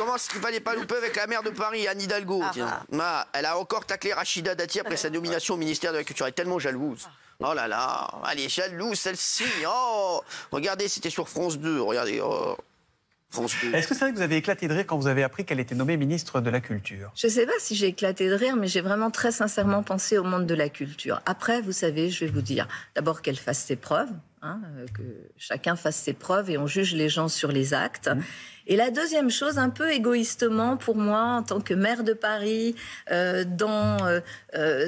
comment ce qu'il fallait pas louper avec la maire de Paris, Anne Hidalgo, tiens. Elle a encore taclé Rachida Dati après sa nomination au ministère de la Culture. Elle est tellement jalouse. Oh là là, elle est jalouse celle-ci. Oh, regardez, c'était sur France 2. Regardez. Oh. Est-ce que c'est vrai que vous avez éclaté de rire quand vous avez appris qu'elle était nommée ministre de la Culture? Je ne sais pas si j'ai éclaté de rire, mais j'ai vraiment très sincèrement pensé au monde de la culture. Après, vous savez, je vais vous dire, d'abord qu'elle fasse ses preuves, que chacun fasse ses preuves et on juge les gens sur les actes. Et la deuxième chose, un peu égoïstement pour moi, en tant que maire de Paris, dans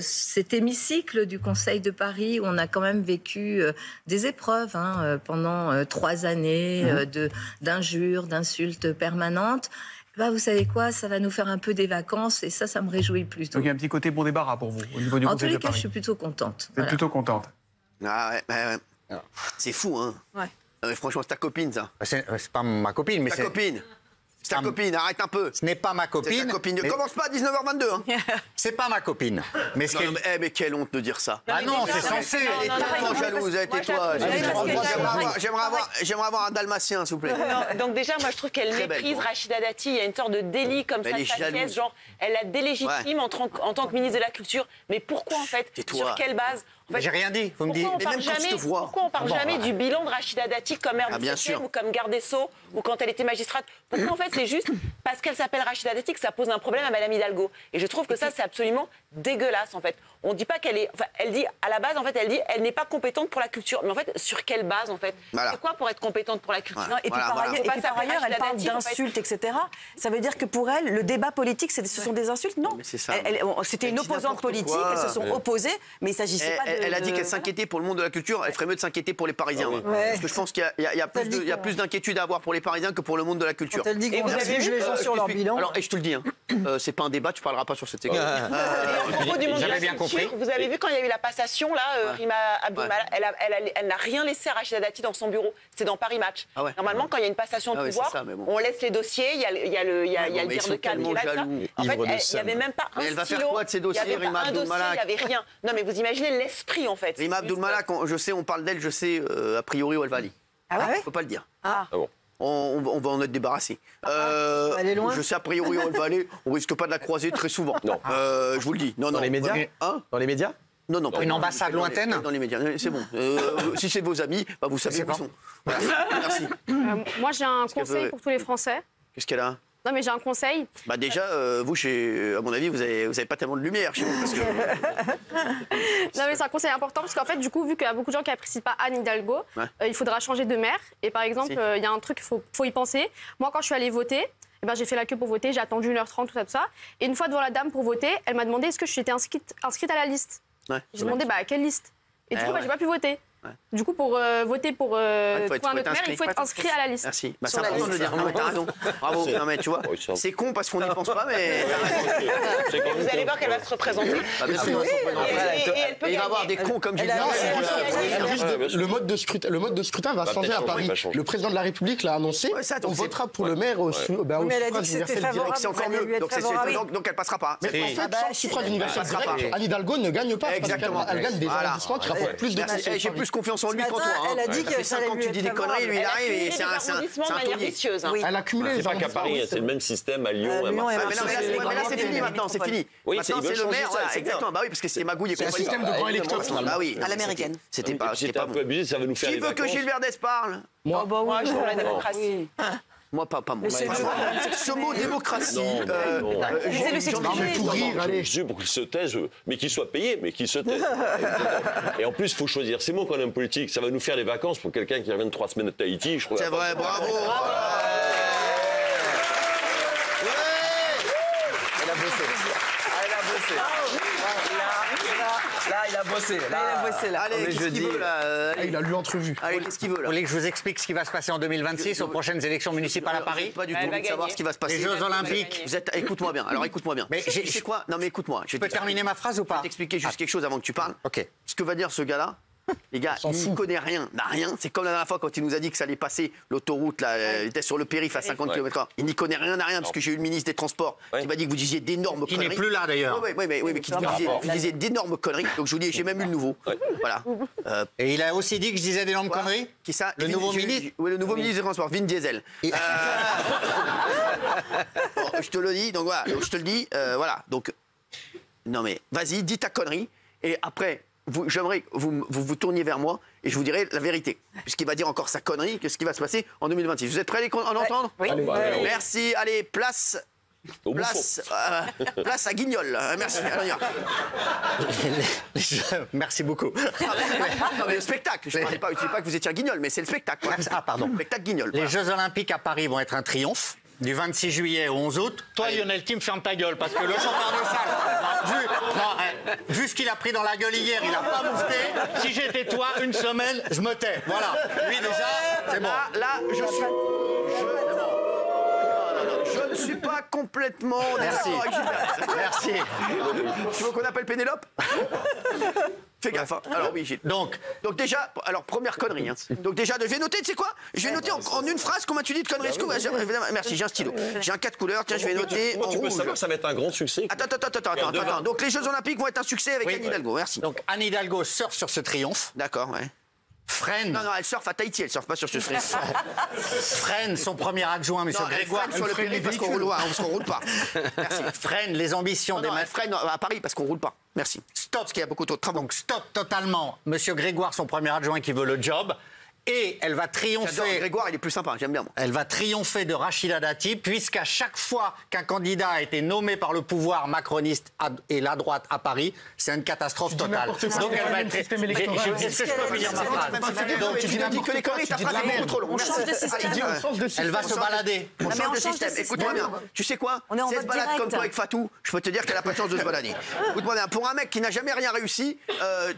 cet hémicycle du Conseil de Paris, où on a quand même vécu des épreuves pendant 3 années d'injures, d'insultes permanentes. Bah, vous savez quoi, ça va nous faire un peu des vacances et ça me réjouit plutôt. Donc il y a un petit côté bon débarras pour vous au niveau du Conseil de Paris. En tous les cas, je suis plutôt contente. Vous êtes plutôt contente. Ah ouais. C'est fou, hein. Ouais. Non, mais franchement, c'est ta copine, ça. C'est pas ma copine, mais Ta copine. C'est ta copine, arrête un peu. Ce n'est pas ma copine. C'est ta copine. Ne commence pas à 19h22. Hein. C'est pas ma copine. Mais, mais quelle honte de dire ça. Ah non, c'est censé. Elle est tellement jalouse, tais-toi. J'aimerais avoir un dalmatien, s'il vous plaît. Donc déjà, moi, je trouve qu'elle méprise Rachida Dati. Il y a une sorte de délit comme ça de sa pièce. Genre, elle la délégitime en tant que ministre de la Culture. Mais pourquoi, en fait? Sur quelle base? En fait, j'ai rien dit, vous me dites. Pourquoi on parle jamais du bilan de Rachida Dati comme maire du 7e ou comme garde des Sceaux ou quand elle était magistrate? Pourquoi en fait c'est juste parce qu'elle s'appelle Rachida Dati que ça pose un problème à Madame Hidalgo? Et je trouve que ça c'est absolument dégueulasse en fait. On dit pas qu'elle est, enfin, elle dit à la base en fait elle dit elle n'est pas compétente pour la culture. Mais en fait sur quelle base en fait? C'est quoi pour être compétente pour la culture? Et puis par ailleurs elle parle d'insultes etc. Ça veut dire que pour elle le débat politique ce sont des insultes? Non. C'était une opposante politique, elles se sont opposées, mais il s'agissait pas de... Elle a dit qu'elle s'inquiétait pour le monde de la culture, elle ferait mieux de s'inquiéter pour les Parisiens. Parce que je pense qu'il y a plus d'inquiétude à avoir pour les Parisiens que pour le monde de la culture. Elle dit qu'on juge les gens sur leur bilan. Alors, et je te le dis, c'est pas un débat, tu parleras pas sur cette séquence. J'avais bien compris. Vous avez vu quand il y a eu la passation, là, Rima Abdul-Malak, elle n'a rien laissé à Rachida Dati dans son bureau. C'est dans Paris Match. Normalement, quand il y a une passation de pouvoir, on laisse les dossiers, il y a le dire de calme qui est là. En fait, il n'y avait même pas un stylo. Elle va faire quoi de ces dossiers, Rima Abdul-Malak? Il n'y avait rien. Non, mais vous imaginez l'esprit, en fait. Rima Abdul-Malak, je sais, on parle d'elle, je sais, a priori, où elle va aller. Ah ouais? Je peux pas le dire. Ah bon. On va en être débarrassé. Elle est loin. Je sais a priori où elle va aller. On risque pas de la croiser très souvent. Non. Je vous le dis. Non, dans les médias. Dans les médias. Non, une ambassade lointaine. Dans les médias. C'est bon. Si c'est vos amis, vous savez où ils sont. Voilà. Merci. Moi, j'ai un conseil pour tous les Français. Qu'est-ce qu'elle a? Non, mais j'ai un conseil. Déjà, vous, à mon avis, vous avez pas tellement de lumière chez vous. Parce que... Non, mais c'est un conseil important parce qu'en fait, du coup, vu qu'il y a beaucoup de gens qui n'apprécient pas Anne Hidalgo, il faudra changer de maire. Et par exemple, il y a un truc, il faut y penser. Moi, quand je suis allée voter, j'ai fait la queue pour voter, j'ai attendu 1h30, tout ça. Et une fois devant la dame pour voter, elle m'a demandé est-ce que j'étais inscrite à la liste. J'ai demandé à quelle liste. Et du coup, j'ai pas pu voter. Du coup, pour voter pour trouver un autre maire, il faut être inscrit à la liste. Merci. C'est important de le dire. Non, mais t'as raison. Bravo. Non, mais tu vois, c'est con parce qu'on n'y pense pas, mais. Vous allez voir qu'elle va se représenter. Il va y avoir des cons comme Julien. Le mode de scrutin va changer à Paris. Le président de la République l'a annoncé. On votera pour le maire au suffrage universel direct. C'est encore mieux. Donc elle passera pas. Mais en fait, sans suffrage universel direct, Anne Hidalgo ne gagne pas. Exactement. Elle gagne des arrondissements qui rapportent plus de J'ai plus confiance en lui qu'en toi. Elle a dit que ça fait 5 ans que tu dis des conneries, lui il arrive et c'est un taulier. Elle a cumulé les arrondissements. C'est pas qu'à Paris, c'est le même système à Lyon, à Marseille. Mais là c'est fini maintenant, c'est fini. Maintenant c'est le maire, exactement. Bah oui, parce que c'était Magouille et compagnie. C'est un système de grand électeur finalement. Bah oui. À l'américaine. C'était pas un peu abusé, ça va nous faire Qui des veut que vacances. Gilles Verdez parle? Moi, je veux la démocratie. Moi, pas moi. Ce mot démocratie. Pour rire, allez. Je suis pour qu'il se taise, mais qu'il soit payé, mais qu'il se taise. Et en plus, il faut choisir ses mots quand même politique. Ça va nous faire les vacances pour quelqu'un qui revient de 3 semaines de Tahiti. Je trouve. C'est vrai, bravo. Elle a bossé. Là, il a bossé. Allez, qu'est-ce qu'il veut là? Il a lu entrevue. Allez, qu'est-ce qu'il veut là? Vous voulez que je vous explique ce qui va se passer en 2026 aux prochaines élections municipales à Paris? Pas du tout envie de savoir ce qui va se passer. Les Jeux Olympiques. Écoute-moi bien. Alors écoute-moi bien. Mais c'est quoi? Non mais écoute-moi. Je peux terminer ma phrase ou pas? Je vais t'expliquer juste quelque chose avant que tu parles. Ok. Ce que va dire ce gars-là, les gars, il n'y connaît rien, n'a rien. C'est comme la dernière fois quand il nous a dit que ça allait passer l'autoroute, là, il était sur le périph' à 50 km/h. Il n'y connaît rien, n'a rien, parce que j'ai eu le ministre des Transports qui m'a dit que vous disiez d'énormes conneries. Qui n'est plus là d'ailleurs. Oui, mais qui disait d'énormes conneries. Donc je vous dis, j'ai même eu le nouveau. Voilà. Et il a aussi dit que je disais d'énormes conneries. Qui ça? Le nouveau ministre. Oui, le nouveau ministre des Transports, Vin Diesel. Bon, je te le dis, donc voilà, donc, je te le dis, voilà. Donc, non mais, vas-y, dis ta connerie, et après, j'aimerais que vous tourniez vers moi, et je vous dirai la vérité. Puisqu'il va dire encore sa connerie, qu'est-ce qui va se passer en 2026. Vous êtes prêts à en entendre? Oui. Allez. Merci, allez, place à Guignol. Merci. Alors, Merci beaucoup. Non, mais le spectacle, je ne dis pas que vous étiez à Guignol, mais c'est le spectacle. Quoi. Ah, pardon. Le spectacle Guignol. Les Jeux Olympiques à Paris vont être un triomphe. Du 26 juillet au 11 août. Toi, Lionel Tim, ferme ta gueule, parce que le chanteur de salle, vu ce qu'il a pris dans la gueule hier, il n'a pas moufté. Si j'étais toi, une semaine, je me tais. Voilà. Lui, déjà, c'est bon. Là, je ne suis pas complètement d'accord avec Gilles. Merci. Tu veux qu'on appelle Pénélope? Fais gaffe. Hein. Alors oui, Gilles. Donc déjà, alors première connerie. Hein. Donc déjà, je vais noter, tu sais quoi? Je vais noter en une phrase comment tu dis de conneries. Merci, j'ai un stylo. J'ai un 4 couleurs. Tiens, je vais noter en tu peux rouge. savoir que ça va être un grand succès. Attends. Donc les Jeux Olympiques vont être un succès avec Anne Hidalgo. Merci. Donc Anne Hidalgo surfe sur ce triomphe. D'accord, ouais. Freine. Non, elle surfe à Tahiti, elle surfe pas sur ce stress. Freine son premier adjoint, M. Grégoire. Elle freine sur le périph' parce qu'on roule pas. Merci. Freine les ambitions des elle freine à Paris parce qu'on roule pas. Merci. Stop. Parce qu'il y a beaucoup trop de travaux. Donc stop totalement M. Grégoire, son premier adjoint qui veut le job. Et elle va triompher. Grégoire, il est plus sympa, j'aime bien moi. Elle va triompher de Rachida Dati, puisqu'à chaque fois qu'un candidat a été nommé par le pouvoir macroniste et la droite à Paris, c'est une catastrophe totale. Donc elle va être. Est-ce que je peux finir ma phrase? Donc tu dis que les conneries, ta phrase est beaucoup trop longue. On change de système. Elle va se balader. On change de système. Écoute-moi bien. Tu sais quoi? Si elle se balade comme toi avec Fatou, je peux te dire qu'elle a pas de chance de se balader. Écoute-moi bien. Pour un mec qui n'a jamais rien réussi,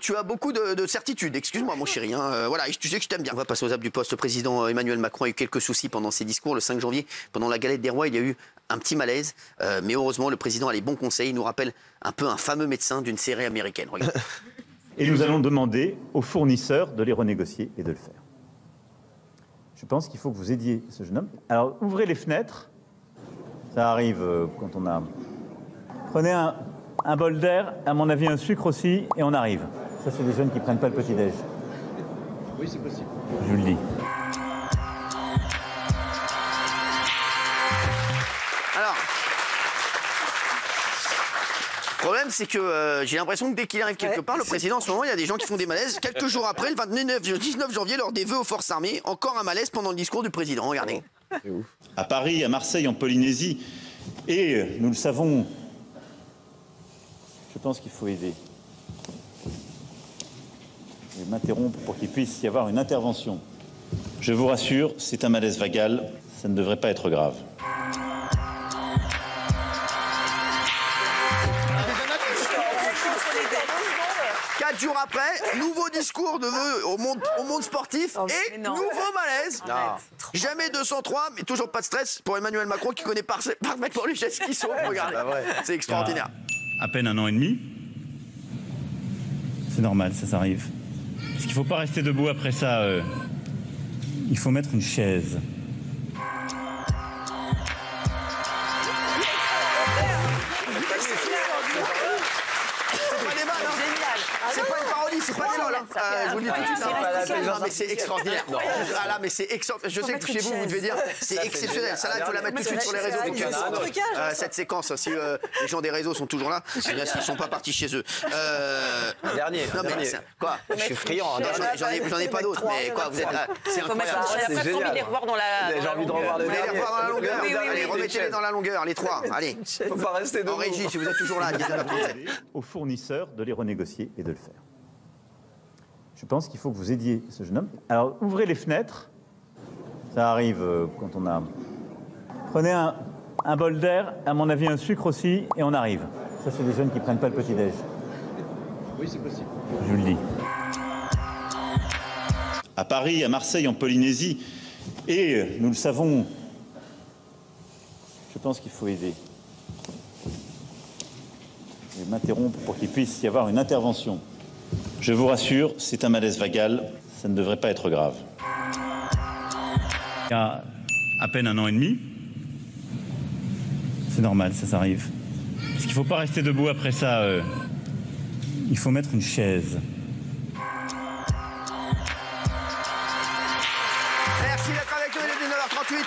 tu as beaucoup de certitudes. Excuse-moi, mon chéri. Voilà, tu sais que je t'aime bien. On va passer aux apps du poste. Le président Emmanuel Macron a eu quelques soucis pendant ses discours. Le 5 janvier, pendant la galette des rois, il y a eu un petit malaise. Mais heureusement, le président a les bons conseils. Il nous rappelle un peu un fameux médecin d'une série américaine. Regarde. Et nous allons demander aux fournisseurs de les renégocier et de le faire. Je pense qu'il faut que vous aidiez ce jeune homme. Alors, ouvrez les fenêtres. Ça arrive quand on a... Prenez un bol d'air, à mon avis un sucre aussi, et on arrive. Ça, c'est des jeunes qui ne prennent pas le petit-déj. Oui, c'est possible. Je vous le dis. Alors, le problème, c'est que j'ai l'impression que dès qu'il arrive quelque part, le président, en ce moment, il y a des gens qui font des malaises. Quelques jours après, le 19 janvier, lors des vœux aux forces armées, encore un malaise pendant le discours du président. Regardez. À Paris, à Marseille, en Polynésie. Et nous le savons, je pense qu'il faut aider. Je vais m'interrompre pour qu'il puisse y avoir une intervention. Je vous rassure, c'est un malaise vagal, ça ne devrait pas être grave. Quatre jours après, nouveau discours de vœux au monde sportif et nouveau malaise. Jamais 203, mais toujours pas de stress pour Emmanuel Macron qui connaît parfaitement les gestes qui sont. Regardez, c'est extraordinaire. À peine un an et demi. C'est normal, ça arrive. Parce qu'il ne faut pas rester debout après ça. Il faut mettre une chaise. C'est pas une parodie, c'est pas des lol. Je vous le dis tout de suite. Non, mais c'est extraordinaire. Ah là, mais c'est extraordinaire. Je sais que chez vous, vous devez dire, c'est exceptionnel. Ça là, il faut la mettre tout de suite sur les réseaux. Cette séquence, si les gens des réseaux sont toujours là, eh bien, s'ils ne sont pas partis chez eux. Dernier. Non, mais quoi? Je suis friand. J'en ai pas d'autres, mais quoi, vous êtes là. C'est incroyable. On a pas envie de les revoir dans la. J'ai envie de revoir les derniers. Vous voulez les revoir dans la longueur? Allez, remettez-les dans la longueur, les trois. Allez. Faut pas rester debout. En régie, si vous êtes toujours là, 19h37. Aux fournisseurs de les renégocier et de le faire. Je pense qu'il faut que vous aidiez ce jeune homme. Alors, ouvrez les fenêtres. Ça arrive quand on a... Prenez un bol d'air, à mon avis un sucre aussi, et on arrive. Ça, c'est des jeunes qui ne prennent pas le petit-déj. Oui, c'est possible. Je vous le dis. À Paris, à Marseille, en Polynésie. Et nous le savons, je pense qu'il faut aider. Je vais m'interrompre pour qu'il puisse y avoir une intervention. Je vous rassure, c'est un malaise vagal, ça ne devrait pas être grave. Il y a à peine un an et demi. C'est normal, ça arrive. Parce qu'il ne faut pas rester debout après ça. Il faut mettre une chaise. Merci d'être avec nous, il est 19h38.